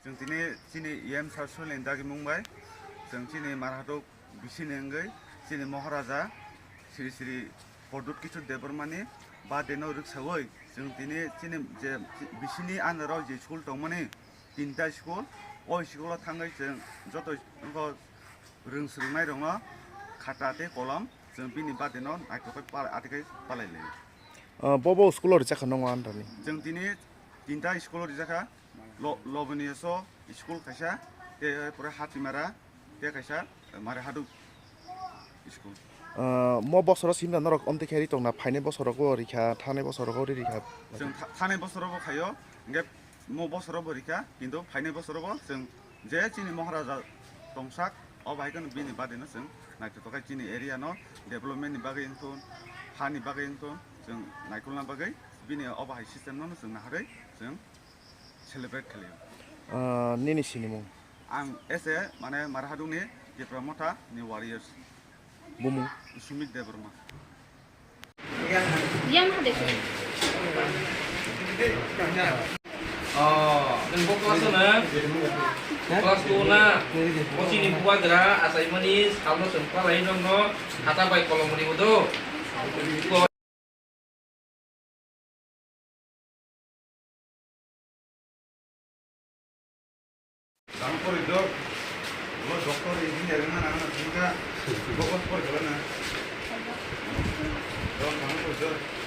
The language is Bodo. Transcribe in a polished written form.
जों दिनै EM सारसुलेन दागि मुंबाय जों दिनै मारहादक बिसिनि अंगै दिनै महाराजा श्री श्री बरदुत किशोर देबबर्मानि बादेनो रखसावै जों दिनै जे बिसिनि आन्दाराव जे स्कुल दंमोन तीनटा स्कुल अ स्कुलाव थाङै जों जत रोंस्रोंनाय दङ खाता ते कलम जों बिनि बादेनो नायथ'खै आथिखाय पालायलायो बबे स्कुलाव रिजाखा नङा आन्दारनि जों दिनै तीनटा स्कुलाव रिजाखा लबनियस स्कुल खायसा ते पुरा हातिमारा ते खायसा मारहादक स्कुल म बसराव सिमना नरक अन्तेखारि दंना फाइने बसरावबो रिखा थानाय बसरावबो रिखा जों थानाय बसरावबो खायो इंगे म बसरावबो रिखा किन्तु फाइने बसरावबो जों जे चिनि महाराजा दंसाक अ बाहायगोन बिनि बादैनो जों नायथ'थ'खाय चिनि एरियानो डेभलपमेन्टनि बागै इंथुन हानि बागै इंथुन जों नायथ'लना बागै बिनि अबाहाय सिस्टेमनो जों नाहारै जों सेलिब्रेट खालायो निनि सिनि मुं आं एसे माने मारहादुनि दिप्रामथा नि वारियार्स बुमुं Sumit Debbarma Yang ada sih. Nunggu kelas na, kelas 2 na, masih ni buat gerak, asal manis, kalau sempat lain dong no, kata baik kalau mau dibutuh. Kamu koridor, lo dokter engineer mana anak juga, bawa koridor na, dong kamu koridor.